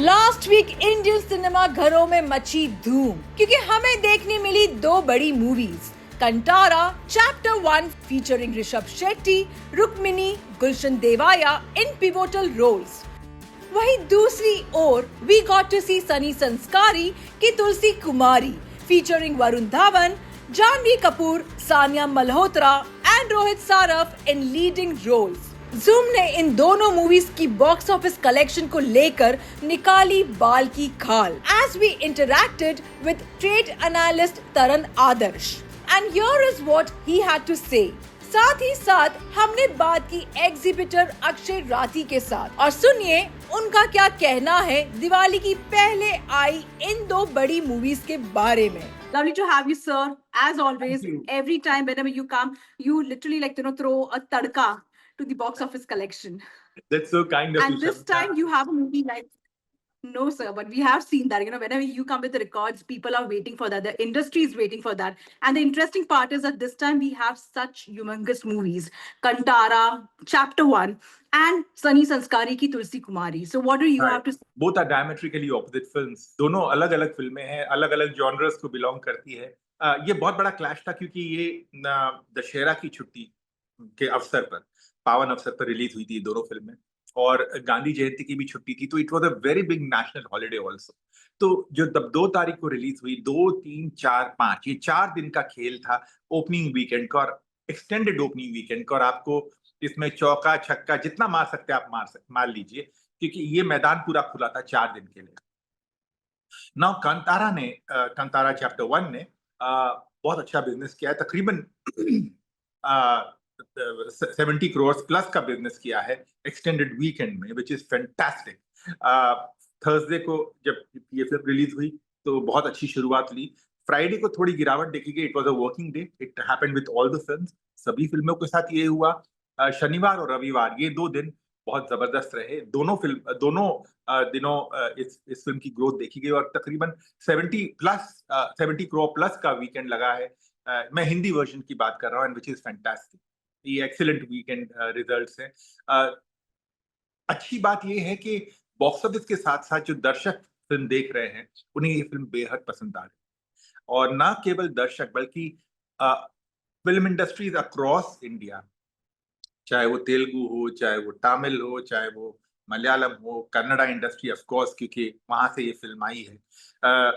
Last week Indian cinema घरों में मची धूम क्योंकि हमें देखने मिली दो बड़ी movies. Kantara chapter 1 featuring Rishab Shetty, Rukmini, Gulshan Devaiah in pivotal roles. वहीं दूसरी ओर we got to see Sunny Sanskari की Tulsi Kumari featuring Varun Dhawan, Janhvi Kapoor, Sanya Malhotra and Rohit Saraf in leading roles. Zoom ने इन दोनों मूवीज की बॉक्स ऑफिस कलेक्शन को लेकर निकाली बाल की खाल as we interacted with trade analyst Taran Adarsh and here is what he had to say. साथ ही साथ हमने बात की एग्जीबिटर अक्षय राठी के साथ और सुनिए उनका क्या कहना है दिवाली की पहले आई इन दो बड़ी मूवीज के बारे में। Lovely to have you, sir. As always, every time whenever you come, you literally throw a tadka to the box office collection. That's so kind of you. And this time you have a movie like, no sir, but we have seen that, whenever you come with the records, people are waiting for that. The industry is waiting for that. And the interesting part is that this time we have such humongous movies. Kantara, Chapter 1, and Sunny Sanskari ki Tulsi Kumari. So what do you have to say? Both are diametrically opposite films. दोनों अलग-अलग फिल्में हैं, अलग-अलग genres को belong करती है। ये बहुत बड़ा क्लैश था क्योंकि ये दशहरा की छुट्टी के अवसर पर, पावन अवसर पर रिलीज हुई थी दोनों फिल्में और गांधी जयंती की भी छुट्टी थी, तो it was a very big national holiday also. तो जो तब 2 तारीख को रिलीज हुई, 2, 3, 4, 5 ये 4 दिन का खेल था ओपनिंग वीकेंड का और एक्सटेंडेड ओपनिंग वीकेंड का, और आपको इसमें चौका छक्का जितना मार सकते आप मार लीजिए क्योंकि ये मैदान पूरा खुला था 4 दिन के लिए। नाउ कंतारा चैप्टर 1 ने बहुत अच्छा बिजनेस किया है, तकरीबन 70 करोड़ प्लस का बिजनेस किया है एक्सटेंडेड वीकेंड में, विच इज फैंटास्टिक। थर्सडे को जब ये फिल्म रिलीज हुई तो बहुत अच्छी शुरुआत ली। फ्राइडे को थोड़ी गिरावट देखी गई, it was a working day, it happened with all the films, सभी फिल्मों के साथ ये हुआ। शनिवार और रविवार ये 2 दिन बहुत जबरदस्त रहे, दोनों दिनों इस फिल्म की ग्रोथ देखी गई और तकरीबन 70 करोड़ प्लस का वीकेंड लगा है। मैं हिंदी वर्जन की बात कर रहा हूँ, विच इज फैंटास्टिक। ये एक्सीलेंट वीकेंड रिजल्ट्स हैं। अच्छी बात ये है कि बॉक्स ऑफिस के साथ साथ जो दर्शक फिल्म देख रहे हैं उन्हें ये फिल्म बेहद पसंद आ रही है, और ना केवल दर्शक बल्कि फिल्म इंडस्ट्रीज अक्रॉस इंडिया, चाहे वो तेलुगु हो, चाहे वो तमिल हो, चाहे वो मलयालम हो, कन्नड़ा इंडस्ट्री ऑफ कोर्स क्योंकि वहां से ये फिल्म आई है,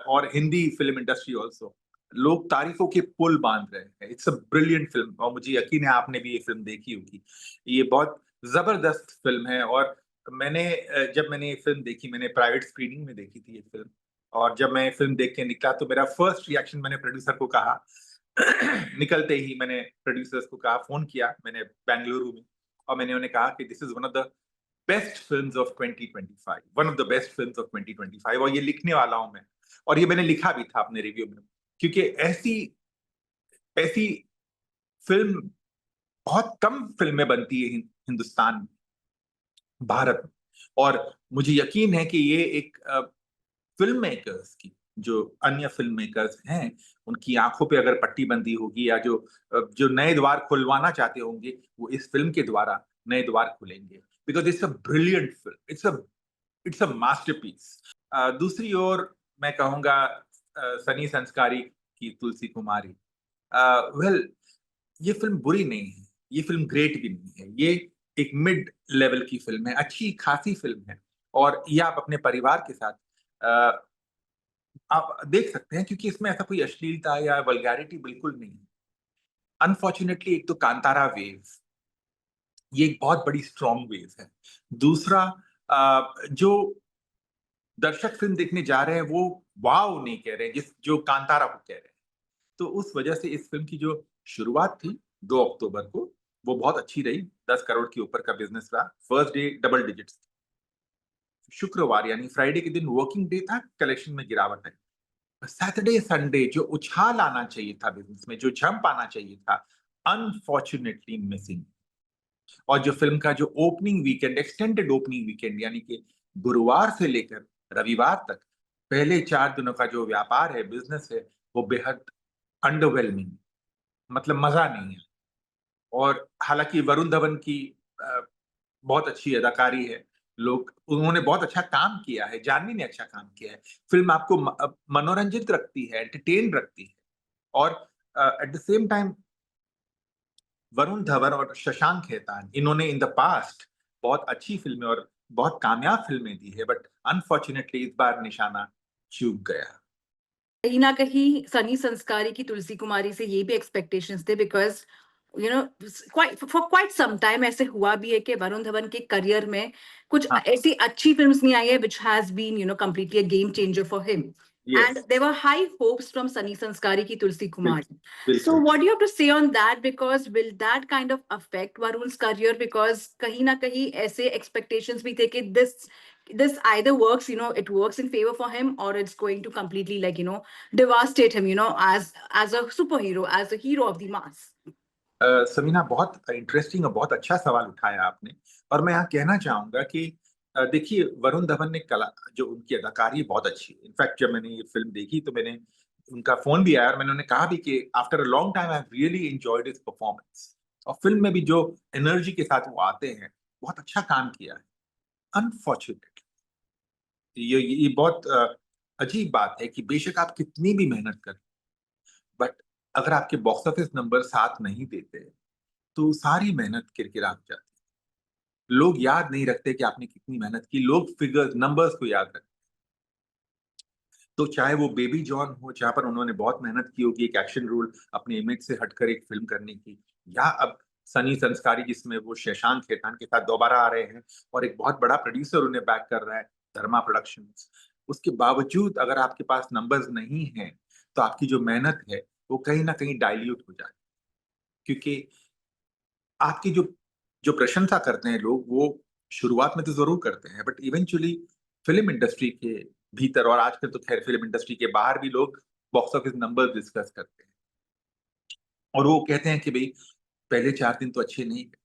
और हिंदी फिल्म इंडस्ट्री ऑल्सो, लोग तारीफों के पुल बांध रहे हैं। इट्स अ ब्रिलियंट फिल्म और मुझे यकीन है आपने भी ये फिल्म देखी होगी। ये बहुत जबरदस्त फिल्म है और जब मैंने ये फिल्म देखी, मैंने प्राइवेट स्क्रीनिंग में देखी थी ये फिल्म, और जब मैं फिल्म देख के निकला तो मेरा फर्स्ट रिएक्शन, मैंने प्रोड्यूसर को कहा निकलते ही मैंने प्रोड्यूसर्स को कहा, फोन किया मैंने बेंगलुरु में, और मैंने उन्हें कहा कि this is one of the best films of 2025, one of the best films of 2025, और ये लिखने वाला हूं मैं, और ये मैंने लिखा भी था अपने रिव्यू में, क्योंकि ऐसी फिल्म बहुत कम फिल्में बनती है हिंदुस्तान में, भारत में, और मुझे यकीन है कि ये एक फिल्म मेकर्स की, जो अन्य फिल्म मेकर्स हैं उनकी आंखों पे अगर पट्टी बंदी होगी, या जो नए द्वार खुलवाना चाहते होंगे वो इस फिल्म के द्वारा नए द्वार खुलेंगे, because it's a brilliant film, it's a masterpiece. दूसरी ओर मैं कहूंगा सनी संस्कारी की तुलसी कुमारी, वेल ये फिल्म बुरी नहीं है, ये फिल्म ग्रेट भी नहीं है, ये एक मिड लेवल की फिल्म है, अच्छी खासी फिल्म है, और ये आप अपने परिवार के साथ आप देख सकते हैं क्योंकि इसमें ऐसा कोई अश्लीलता या वल्गैरिटी बिल्कुल नहीं है। अनफॉर्चुनेटली एक तो कांतारा वेव, ये एक बहुत बड़ी स्ट्रॉन्ग वेव है। दूसरा, जो दर्शक फिल्म देखने जा रहे हैं वो वाव नहीं कह रहे हैं जो कांतारा को कह रहे हैं, तो उस वजह से इस फिल्म की जो शुरुआत थी 2 अक्टूबर को वो बहुत अच्छी रही, 10 करोड़ के ऊपर का बिजनेस रहा, फर्स्ट डे डबल डिजिट्स। शुक्रवार यानी फ्राइडे के दिन वर्किंग डे था, कलेक्शन में गिरावट है। सैटरडे संडे जो उछाल आना चाहिए था बिजनेस में, जो जंप आना चाहिए था, अनफॉर्चुनेटली मिसिंग। और जो फिल्म का जो opening weekend, extended opening weekend यानी कि गुरुवार से लेकर रविवार तक, पहले 4 दिनों का जो व्यापार है, बिजनेस है, वो बेहद अंडरवेलमिंग, मतलब मजा नहीं है। और हालांकि वरुण धवन की बहुत अच्छी अदाकारी है, लोग उन्होंने बहुत अच्छा काम किया है, जानवी ने अच्छा काम किया है। फिल्म आपको मनोरंजित रखती है, एंटरटेन रखती है और eight the same time Varun Dhawan और शशांक खेतान इन्होंने इन द पास्ट बहुत अच्छी फिल्में और बहुत कामयाब फिल्में दी है, बट अनफॉर्चुनेटली इस बार निशाना चूक गया। कहीं ना कहीं सनी संस्कारी की तुलसी कुमारी से ये भी एक्सपेक्टेशंस थे, because you know for quite some time ऐसे हुआ भी है कि वरुण धवन के करियर में कुछ हाँ, ऐसी अच्छी फिल्म्स नहीं आई है which has been completely a game changer for him. And yes, there were high hopes from Sunny Sanskari ki Tulsi Kumari. So बिल्कुल। what do you have to say on that? Because will that kind of affect Varun's career? Because kahin na kahin aise expectations bhi the ki this either works, it works in favor for him, or it's going to completely devastate him, as a superhero, as a hero of the mass. Samina, बहुत interesting और बहुत अच्छा सवाल उठाया आपने। और मैं यहाँ कहना चाहूंगा कि देखिए, वरुण धवन ने कला जो उनकी अदाकारी बहुत अच्छी है। इनफैक्ट जब मैंने ये फिल्म देखी तो मैंने उनका फोन भी आया और मैंने उन्हें कहा भी कि after a long time I really enjoyed his performance. और फिल्म में भी जो एनर्जी के साथ वो आते हैं, बहुत अच्छा काम किया है। अनफॉर्चुनेटली ये बहुत अजीब बात है कि बेशक आप कितनी भी मेहनत करें, बट अगर आपके बॉक्स ऑफिस नंबर साथ नहीं देते तो सारी मेहनत किरकिरा हो जाती है। लोग याद नहीं रखते कि आपने कितनी मेहनत की, लोग फिगर्स नंबर्स को याद रखते। तो चाहे वो बेबी जॉन हो, जहां पर उन्होंने बहुत मेहनत की होगी एक एक्शन रोल अपने इमेज से हटकर एक फिल्म करने की, या अब सनी संस्कारी जिसमें वो शशांक खेतान के साथ दोबारा आ रहे हैं और एक बहुत बड़ा प्रोड्यूसर उन्हें बैक कर रहा है, धर्मा प्रोडक्शंस। उसके बावजूद अगर आपके पास नंबर्स नहीं हैं तो आपकी जो मेहनत है वो कहीं ना कहीं डाइल्यूट हो जाती है। क्योंकि आपकी जो जो प्रशंसा करते हैं लोग, वो शुरुआत में तो जरूर करते हैं, बट इवेंचुअली फिल्म इंडस्ट्री के भीतर और आजकल तो खैर फिल्म इंडस्ट्री के बाहर भी लोग बॉक्स ऑफिस नंबर डिस्कस करते हैं और वो कहते हैं कि भाई पहले 4 दिन तो अच्छे नहीं गए,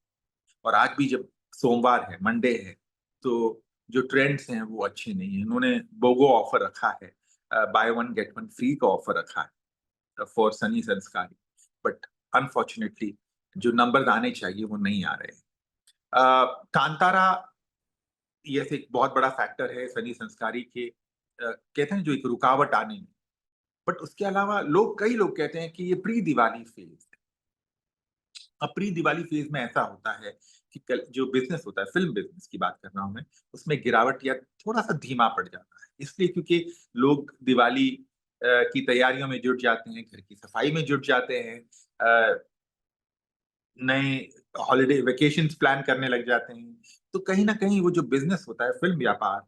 और आज भी जब सोमवार है, मंडे है, तो जो ट्रेंड्स हैं वो अच्छे नहीं है। उन्होंने बोगो ऑफर रखा है, by one get one free का ऑफर रखा है फॉर सनी संस्कारी, बट अनफॉर्चुनेटली जो नंबर आने चाहिए वो नहीं आ रहे हैं। कांतारा ये एक बहुत बड़ा फैक्टर है सनी संस्कारी के, कहते हैं जो एक रुकावट आने में, बट उसके अलावा कई लोग कहते हैं कि ये प्री दिवाली फेज है। अब प्री दिवाली फेज में ऐसा होता है कि जो बिजनेस होता है, फिल्म बिजनेस की बात कर रहा हूं मैं, उसमें गिरावट या थोड़ा सा धीमा पड़ जाता है, इसलिए क्योंकि लोग दिवाली की तैयारियों में जुट जाते हैं, घर की सफाई में जुट जाते हैं, नए हॉलिडे वेकेशंस प्लान करने लग जाते हैं। तो कहीं ना कहीं वो जो बिजनेस होता है, फिल्म व्यापार,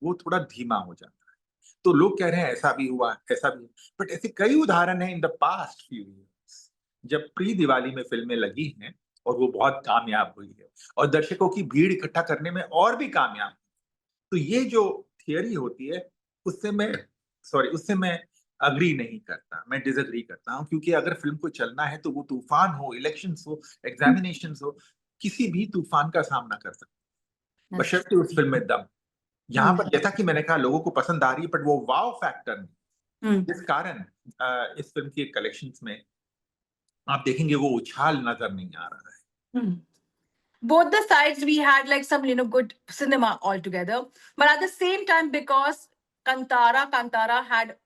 वो थोड़ा धीमा हो जाता है। तो लोग कह रहे हैं ऐसा भी हुआ, ऐसा भी, बट ऐसे कई उदाहरण हैं in the past few years जब प्री दिवाली में फिल्में लगी हैं और वो बहुत कामयाब हुई है और दर्शकों की भीड़ इकट्ठा करने में और भी कामयाब। तो ये जो थियरी होती है, उससे मैं अग्री नहीं करता, मैं डिसएग्री करता हूँ, क्योंकि अगर फिल्म को चलना है तो वो तूफान हो, इलेक्शंस हो, एग्जामिनेशंस हो, किसी भी तूफान का सामना कर सकते, बशर्ते उस फिल्म में दम। यहाँ पर जैसा कि मैंने कहा, लोगों को पसंद आ रही है, बट वो वाव फैक्टर नहीं, जिस कारण इस फिल्म के कलेक्शंस में आप देखेंगे वो उछाल नजर नहीं आ रहा है। Both the sides we had like some good cinema altogether, but at the same time, because kantara had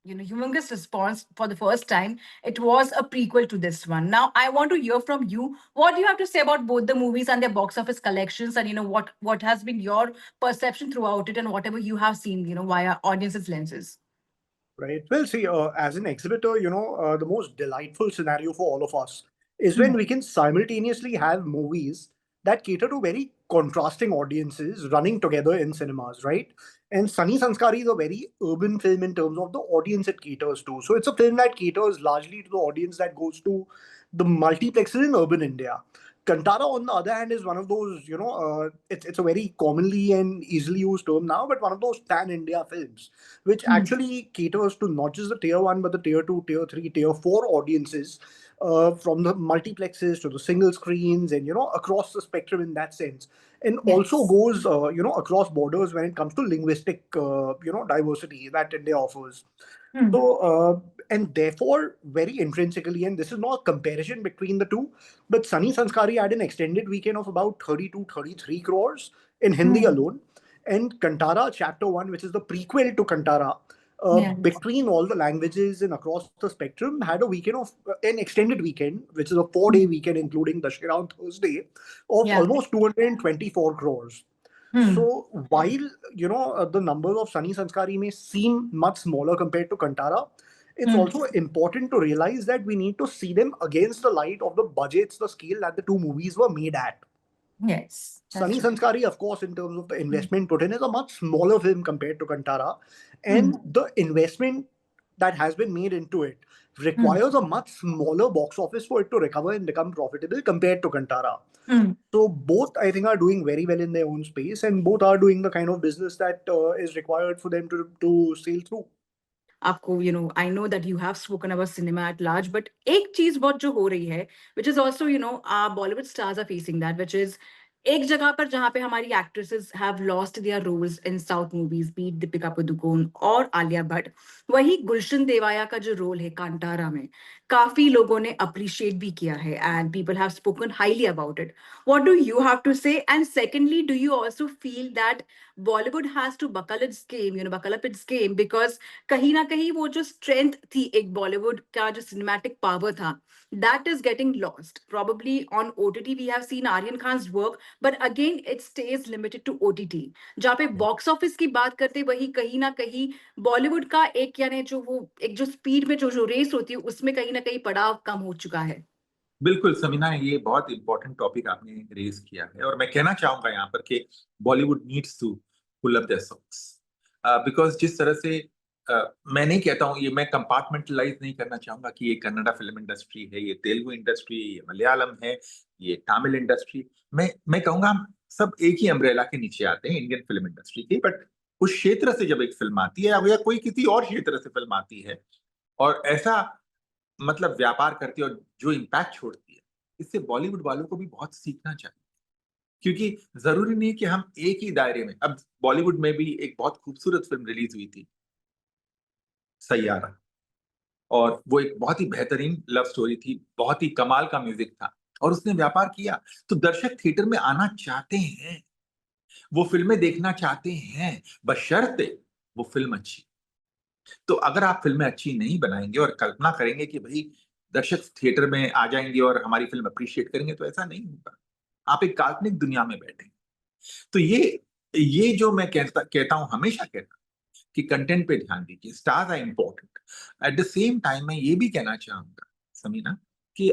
humongous response for the first time, it was a prequel to this one. Now I want to hear from you, what do you have to say about both the movies and their box office collections, and what has been your perception throughout it, and whatever you have seen via audience's lenses. Right. Well, see, as an exhibitor, the most delightful scenario for all of us is when we can simultaneously have movies that cater to very contrasting audiences running together in cinemas, right? And Sunny Sanskari is a very urban film in terms of the audience it caters to. So it's a film that caters largely to the audience that goes to the multiplexes in urban India. Kantara, on the other hand, is one of those, it's a very commonly and easily used term now, but one of those pan-India films, which actually caters to not just the tier 1, but the tier 2, tier 3, tier 4 audiences, from the multiplexes to the single screens and, across the spectrum in that sense. and also Yes. goes across borders when it comes to linguistic diversity that India offers. Hmm. So and therefore very intrinsically, and this is not a comparison between the two, but Sunny Sanskari had an extended weekend of about 32 33 crores in Hindi Hmm. alone, and Kantara Chapter 1, which is the prequel to Kantara, Yes. between all the languages and across the spectrum, had a weekend of an extended weekend, which is a 4-day weekend, including Dussehra on Thursday, of Yeah. almost 224 crores. Hmm. So while the numbers of Sunny Sanskari may seem much smaller compared to Kantara, it's Hmm. also important to realize that we need to see them against the light of the budgets, the scale that the two movies were made at. Yes. Sunny That's right. Sanskari, of course, in terms of the investment put in, is a much smaller film compared to Kantara, Hmm. and the investment that has been made into it Hmm. requires a much smaller box office for it to recover and become profitable compared to Kantara. Hmm. So both, I think, are doing very well in their own space, and both are doing the kind of business that is required for them to sail through. आपको I know that you have spoken about cinema at large but एक चीज बहुत जो हो रही है which is also Bollywood stars are facing that which is एक जगह पर जहां पे हमारी actresses have lost their roles in South movies be it Deepika Padukone और आलिया भट्ट, वही गुलशन देवाया का जो रोल है कांतारा में काफी लोगों ने अप्रिशिएट भी किया है and people have spoken highly about it. What do you have to say? And secondly, do you also feel that Bollywood has to buckle up its game because कहीं ना कहीं वो जो स्ट्रेंथ थी एक बॉलीवुड का जो सिनेमैटिक पावर था that is getting lost probably on OTT. We have seen Aryan Khan's work but again it stays limited to OTT. जहाँ पे बॉक्स ऑफिस की बात करते वही कहीं ना कहीं बॉलीवुड का एक यानी जो वो एक जो स्पीड में जो रेस होती है उसमें कहीं ना कहीं पड़ाव कम हो चुका है. बिल्कुल समीना, ये बहुत इंपॉर्टेंट टॉपिक आपने रेज किया है और मैं कहना चाहूंगा यहाँ पर कि Bollywood needs to pull up their socks, because जिस तरह से मैं नहीं कहता हूँ, ये मैं कंपार्टमेंटलाइज नहीं करना चाहूंगा कि ये कन्नड़ा फिल्म इंडस्ट्री है, ये तेलुगु इंडस्ट्री, ये मलयालम है, ये तमिल इंडस्ट्री. मैं कहूंगा हम सब एक ही अम्ब्रेला के नीचे आते हैं, इंडियन फिल्म इंडस्ट्री के. बट उस क्षेत्र से जब एक फिल्म आती है या कोई किसी और क्षेत्र से फिल्म आती है और ऐसा मतलब व्यापार करती है और जो इम्पैक्ट छोड़ती है, इससे बॉलीवुड वालों को भी बहुत सीखना चाहिए. क्योंकि जरूरी नहीं कि हम एक ही दायरे में. अब बॉलीवुड में भी एक बहुत खूबसूरत फिल्म रिलीज हुई थी, सैयारा, और वो एक बहुत ही बेहतरीन लव स्टोरी थी, बहुत ही कमाल का म्यूजिक था और उसने व्यापार किया. तो दर्शक थिएटर में आना चाहते हैं, वो फिल्में देखना चाहते हैं, बशर्ते वो फिल्म अच्छी. तो अगर आप फिल्में अच्छी नहीं बनाएंगे और कल्पना करेंगे कि भाई दर्शक थिएटर में आ जाएंगे और हमारी फिल्म अप्रिशिएट करेंगे, तो ऐसा नहीं होगा. आप एक काल्पनिक दुनिया में बैठे. तो ये जो मैं कहता हूं, हमेशा कहता हूं कि कंटेंट पे ध्यान दीजिए, stars are important. At the same time मैं ये भी कहना चाहूंगा समीना कि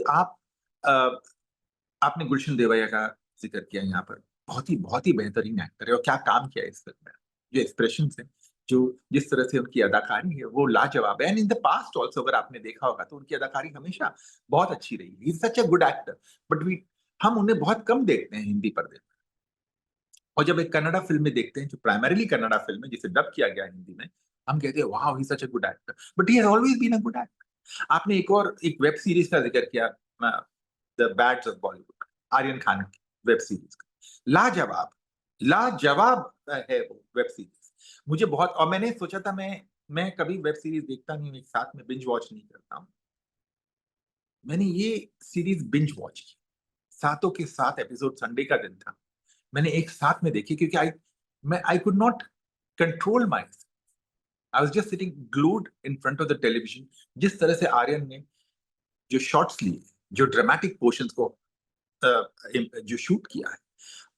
आपने गुलशन देवैया का जिक्र किया यहाँ पर. बहुत ही बेहतरीन एक्टर है और क्या काम किया है इस फिल्म में. जो एक्सप्रेशन है, जो जिस तरह से उनकी अदाकारी है, वो लाजवाब है. And in the past also अगर आपने देखा होगा तो उनकी अदाकारी हमेशा बहुत अच्छी रही. He is such a good actor, but हम उन्हें बहुत कम देखते हैं हिंदी पर्दे पर. और जब एक कन्नड़ा फिल्म में देखते हैं, जो प्राइमरीली कन्नड़ा फिल्म है जिसे डब किया गया हिंदी में, हम कहते हैं वाह he such a good actor, but he has always been a good actor. आपने एक वेब सीरीज का जिक्र किया, the bads of Bollywood, Aryan Khan की वेब सीरीज का. लाजवाब लाजवाब है वो वेब सीरीज. मुझे बहुत, और मैंने सोचा था मैं कभी वेब सीरीज देखता नहीं हूँ, एक साथ में बिंज वॉच नहीं करता हूँ. मैंने ये सीरीज बिंज वॉच की, सातों के सात एपिसोड, संडे का दिन था, मैंने एक साथ में देखी क्योंकि I could not control my. I was just sitting glued in front of the television. जिस तरह से आर्यन ने जो शॉट्स लिए, जो ड्रामेटिक पोर्शंस को जो शूट किया है,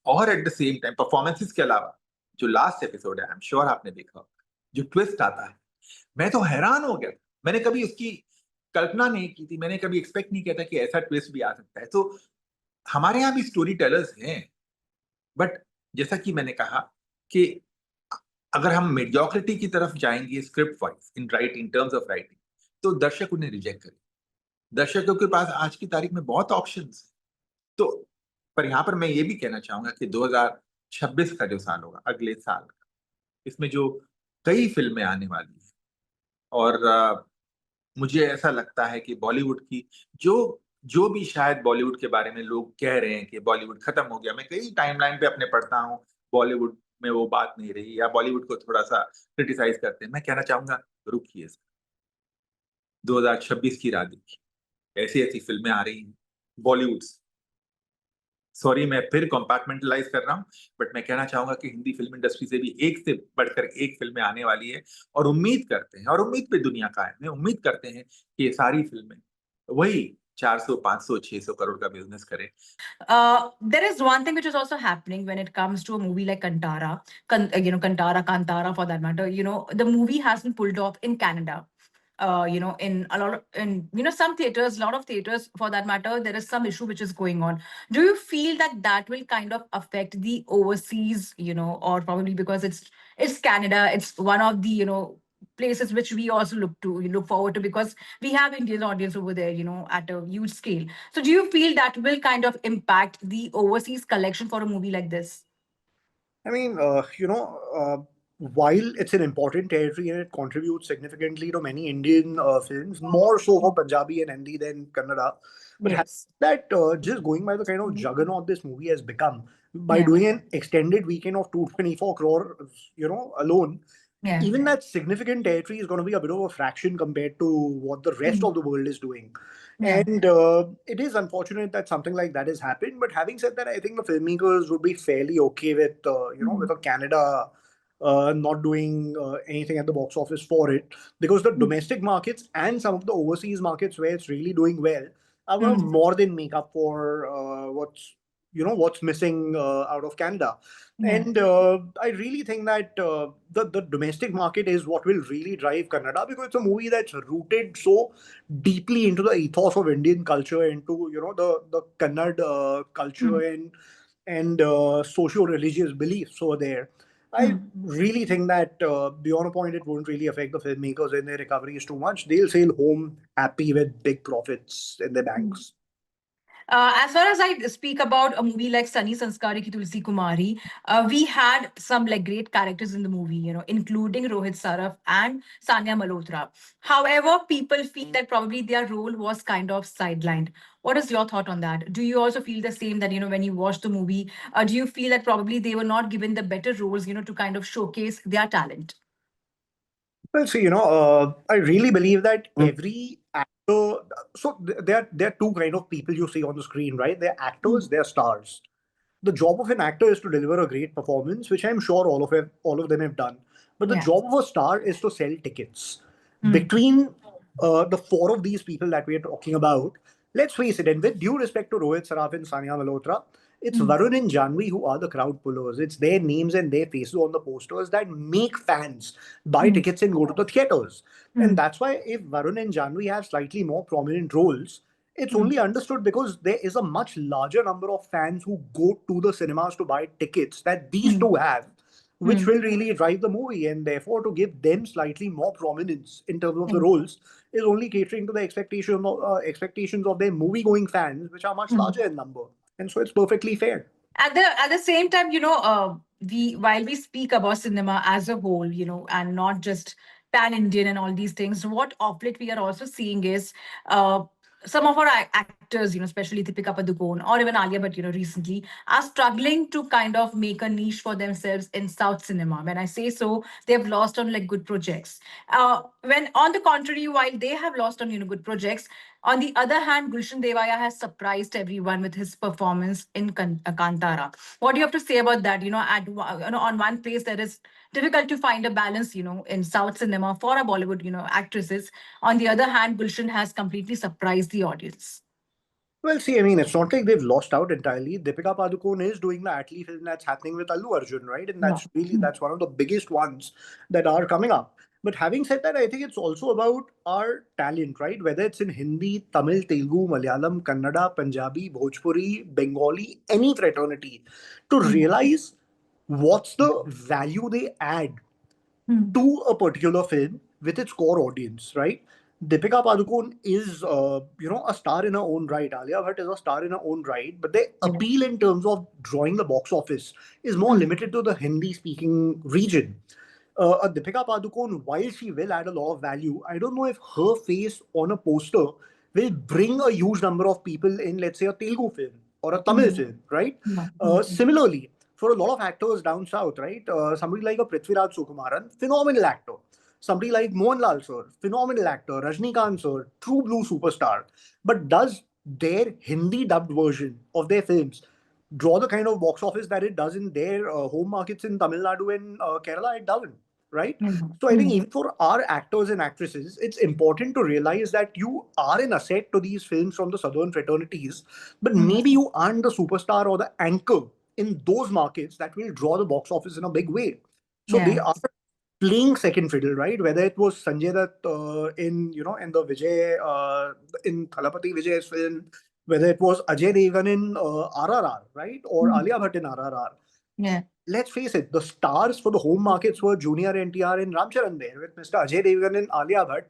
और eight the same time performances के अलावा जो लास्ट एपिसोड है, आई एम श्योर आपने देखा होगा, जो ट्विस्ट आता है, मैं तो हैरान हो गया. मैंने कभी उसकी कल्पना नहीं की थी, मैंने कभी एक्सपेक्ट नहीं किया था कि ऐसा ट्विस्ट भी आ सकता है. तो हमारे यहाँ भी स्टोरी टेलर्स हैं, बट जैसा कि मैंने कहा कि अगर हम मेडियोक्रिटी की तरफ जाएंगे script wise, in terms of writing, तो दर्शक उन्हें रिजेक्ट करें. दर्शकों के पास आज की तारीख में बहुत ऑप्शंस. तो पर यहाँ पर मैं ये भी कहना चाहूंगा कि 2026 का जो साल होगा, अगले साल का, इसमें जो कई फिल्में आने वाली हैं, और मुझे ऐसा लगता है कि बॉलीवुड की जो जो भी शायद बॉलीवुड के बारे में लोग कह रहे हैं कि बॉलीवुड खत्म हो गया, मैं कई टाइमलाइन पे अपने पढ़ता हूँ बॉलीवुड में वो बात नहीं रही, या बॉलीवुड को थोड़ा सा क्रिटिसाइज करते हैं। मैं कहना चाहूंगा रुकिए, 2026 की राह देखिए, ऐसी ऐसी फिल्में आ रही हैं बॉलीवुड से। सॉरी, मैं फिर कंपार्टमेंटलाइज कर रहा हूँ, बट मैं कहना चाहूंगा कि हिंदी फिल्म इंडस्ट्री से भी एक से बढ़कर एक फिल्में आने वाली है, और उम्मीद करते हैं, और उम्मीद पे दुनिया कायम है, उम्मीद करते हैं कि ये सारी फिल्में वही 400, 500, 600 करोड़ का बिजनेस करें। There is one thing which is also happening when it comes to a movie like Kantara, Kantara, Kantara for that matter. The movie has been pulled off in Canada. In a lot of, in some theaters, a lot of theaters for that matter, there is some issue which is going on. Do you feel that that will kind of affect the overseas, or probably because it's Canada, it's one of the places which we also look forward to, because we have Indian audience over there, at a huge scale. So do you feel that will kind of impact the overseas collection for a movie like this? I mean, while it's an important territory and it contributes significantly to many Indian films, more so for Punjabi and Hindi than Kannada. But Yes. that just going by the kind of juggernaut this movie has become, by Yeah. doing an extended weekend of 224 crore, alone, Yeah. even that significant territory is going to be a bit of a fraction compared to what the rest of the world is doing. Yeah. And it is unfortunate that something like that has happened. But having said that, I think the filmmakers would be fairly okay with, with a Canada not doing anything at the box office for it, because the domestic markets and some of the overseas markets where it's really doing well are going to more than make up for what's missing out of Canada. Yeah. And I really think that the domestic market is what will really drive Kannada, because it's a movie that's rooted so deeply into the ethos of Indian culture, into the Kannada culture and socio-religious beliefs over there. I really think that beyond a point, it won't really affect the filmmakers and their recoveries too much. They'll sail home happy with big profits in their banks. As far as I speak about a movie like Sunny Sanskari Ki Tulsi Kumari, we had some like great characters in the movie, including Rohit Saraf and Sanya Malhotra. However, people feel that probably their role was kind of sidelined. What is your thought on that? Do you also feel the same, that when you watch the movie, do you feel that probably they were not given the better roles, to kind of showcase their talent? Well, see, I really believe that every actor. So there are two kind of people you see on the screen, right? They're actors, they're stars. The job of an actor is to deliver a great performance, which I'm sure all of them have done. But the Yeah. job of a star is to sell tickets. Mm. Between the four of these people that we're talking about, let's face it, and with due respect to Rohit Saraf and Sanya Malhotra, it's Varun and Janhvi who are the crowd pullers. It's their names and their faces on the posters that make fans buy tickets and go to the theaters. And that's why if Varun and Janhvi have slightly more prominent roles, it's only understood because there is a much larger number of fans who go to the cinemas to buy tickets that these two have, which will really drive the movie. And therefore, to give them slightly more prominence in terms of the roles is only catering to the expectations of their movie-going fans, which are much larger in number. And so it's perfectly fair. At the same time, we while we speak about cinema as a whole, and not just pan Indian and all these things, what of late we are also seeing is some of our actors, especially Deepika Padukone or even Alia Bhatt, recently are struggling to kind of make a niche for themselves in South cinema. When I say so, they have lost on like good projects. When on the contrary, while they have lost on good projects, on the other hand, Gulshan Devaya has surprised everyone with his performance in Kantara. What do you have to say about that? On one place there is difficult to find a balance, in South cinema for a Bollywood, actresses. On the other hand, Gulshan has completely surprised the audience. Well, see, I mean, it's not like they've lost out entirely. Deepika Padukone is doing the Atlee film that's happening with Allu Arjun, right? And that's one of the biggest ones that are coming up. But having said that, I think it's also about our talent, right? Whether it's in Hindi, Tamil, Telugu, Malayalam, Kannada, Punjabi, Bhojpuri, Bengali, any fraternity, to realize what's the value they add to a particular film with its core audience, right? Deepika Padukone is, a star in her own right. Alia Bhatt is a star in her own right, but their appeal in terms of drawing the box office is more limited to the Hindi-speaking region. Deepika Padukone, while she will add a lot of value, I don't know if her face on a poster will bring a huge number of people in, let's say, a Telugu film or a Tamil film, right? Similarly, for a lot of actors down south, right? Somebody like a Prithviraj Sukumaran, phenomenal actor. Somebody like Mohanlal sir, phenomenal actor. Rajnikant sir, true blue superstar. But does their Hindi dubbed version of their films draw the kind of box office that it does in their home markets in Tamil Nadu and Kerala? It doesn't, right? So I think even for our actors and actresses, it's important to realize that you are an asset to these films from the southern fraternities, but maybe you aren't the superstar or the anchor in those markets that will draw the box office in a big way. So they are playing second fiddle, right? Whether it was Sanjay Dutt in the Vijay in Thalapathy Vijay's film, whether it was Ajay Devgan in RRR, right, or Alia Bhatt in RRR. Yeah. Let's face it, the stars for the home markets were Junior NTR and Ramcharan there, with Mr. Ajay Devgan and Alia Bhatt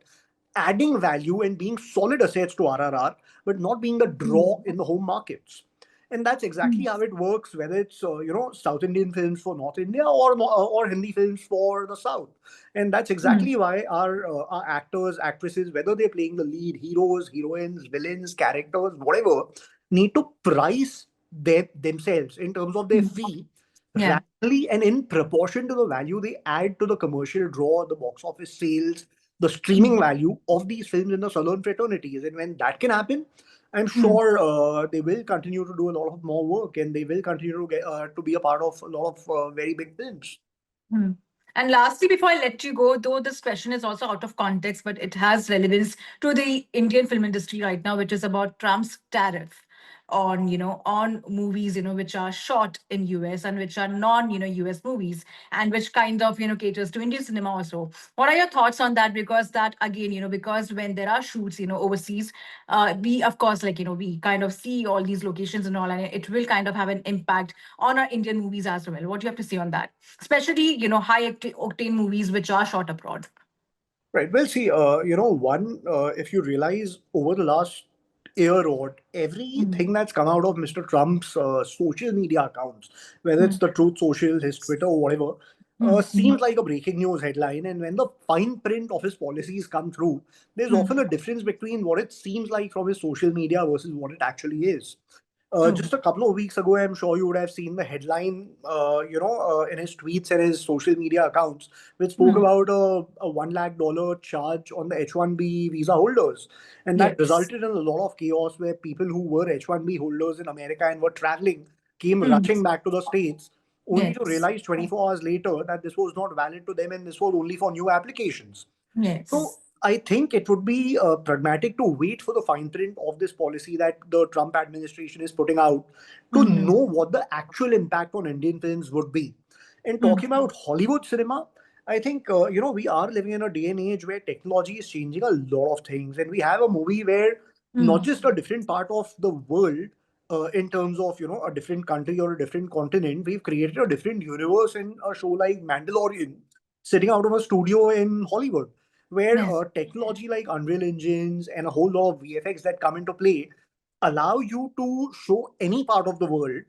adding value and being solid assets to RRR, but not being the draw in the home markets. And that's exactly how it works, whether it's South Indian films for North India or Hindi films for the South. And that's exactly why our actors, actresses, whether they're playing the lead, heroes, heroines, villains, characters, whatever, need to price themselves in terms of their fee rapidly and in proportion to the value they add to the commercial draw, the box office sales, the streaming value of these films in the southern fraternities. And when that can happen, I'm sure they will continue to do a lot of more work, and they will continue to get to be a part of a lot of very big films. And lastly, before I let you go, though this question is also out of context, but it has relevance to the Indian film industry right now, which is about Trump's tariff on movies, which are shot in US and which are US movies, and which kind of, caters to Indian cinema also. What are your thoughts on that? Because that again, because when there are shoots, overseas, we of course, we kind of see all these locations and all, and it will kind of have an impact on our Indian movies as well. What do you have to say on that? Especially, high octane movies which are shot abroad. Right. Well, see, if you realize over the last year or everything that's come out of Mr. Trump's social media accounts, whether it's the Truth Social, his Twitter, or whatever, seems like a breaking news headline. And when the fine print of his policies come through, there's often a difference between what it seems like from his social media versus what it actually is. Just a couple of weeks ago, I'm sure you would have seen the headline, in his tweets and his social media accounts, which spoke about a $1 lakh charge on the H-1B visa holders. And that resulted in a lot of chaos where people who were H-1B holders in America and were traveling came rushing back to the States, only to realize 24 hours later that this was not valid to them and this was only for new applications. So I think it would be pragmatic to wait for the fine print of this policy that the Trump administration is putting out to know what the actual impact on Indian films would be. And talking about Hollywood cinema, I think, we are living in a day and age where technology is changing a lot of things. And we have a movie where not just a different part of the world, in terms of, a different country or a different continent, we've created a different universe in a show like Mandalorian, sitting out of a studio in Hollywood, where technology like Unreal Engines and a whole lot of VFX that come into play allow you to show any part of the world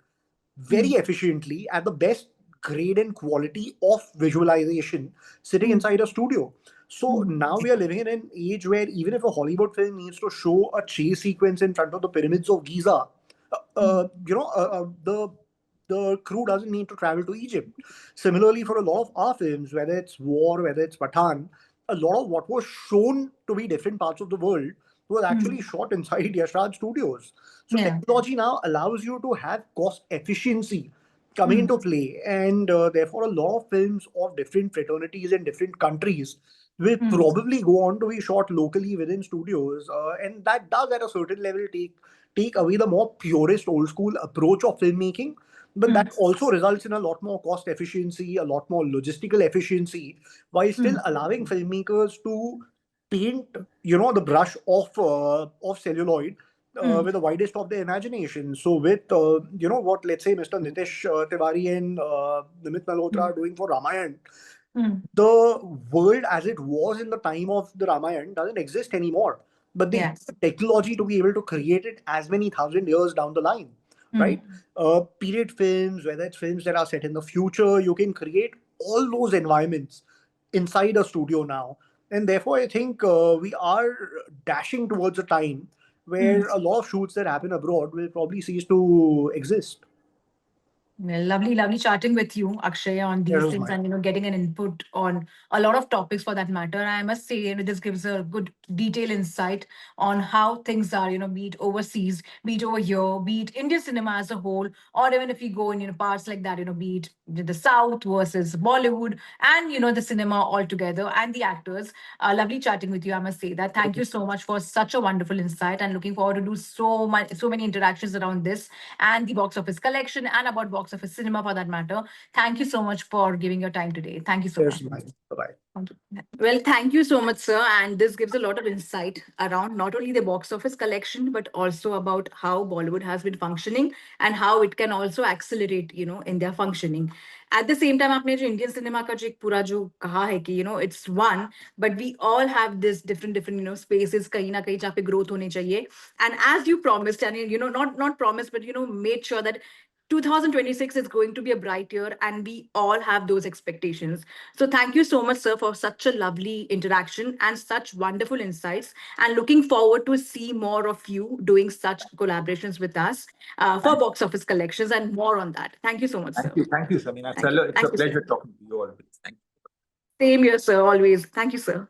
very efficiently at the best grade and quality of visualization sitting inside a studio. So now we are living in an age where even if a Hollywood film needs to show a chase sequence in front of the pyramids of Giza, the crew doesn't need to travel to Egypt. Similarly, for a lot of our films, whether it's War, whether it's Pathan, a lot of what was shown to be different parts of the world was actually shot inside Yash Raj Studios. So technology now allows you to have cost efficiency coming into play, and therefore a lot of films of different fraternities and different countries will probably go on to be shot locally within studios, and that does at a certain level take away the more purist old school approach of filmmaking. But that also results in a lot more cost efficiency, a lot more logistical efficiency, while still allowing filmmakers to paint, the brush of celluloid with the widest of their imagination. So with, what, let's say, Mr. Nitish Tiwari and Nimit Malhotra are doing for Ramayana, the world as it was in the time of the Ramayana doesn't exist anymore. But they have the technology to be able to create it as many thousand years down the line. Right? Period films, whether it's films that are set in the future, you can create all those environments inside a studio now. And therefore, I think we are dashing towards a time where a lot of shoots that happen abroad will probably cease to exist. Well, lovely chatting with you, Akshay, on these It was things mine. and getting an input on a lot of topics for that matter. I must say, this gives a good detailed insight on how things are, be it overseas, be it over here, be it Indian cinema as a whole, or even if you go in, parts like that, be it the South versus Bollywood, and the cinema altogether and the actors. Lovely chatting with you, I must say that. Thank you so much for such a wonderful insight, and looking forward to do so many interactions around this and the box office collection and about box office cinema for that matter. Thank you so much for giving your time today. Thank you so It much. was mine. Bye-bye. Well, thank you so much, sir. And this gives a lot of insight around not only the box office collection, but also about how Bollywood has been functioning and how it can also accelerate, in their functioning. At the same time, आपने जो Indian cinema का जो एक पूरा जो कहा है कि, it's one, but we all have this different, spaces कहीं ना कहीं जहाँ पे growth होनी चाहिए. And as you promised, and, not promised, but, made sure that 2026 is going to be a bright year and we all have those expectations. So thank you so much, sir, for such a lovely interaction and such wonderful insights, and looking forward to see more of you doing such collaborations with us for box office collections and more on that. Thank you so much, sir. Thank you, Samina. It's Thank you. a Thank you, sir. pleasure talking to you always. Thank you. Same here, sir, always. Thank you, sir.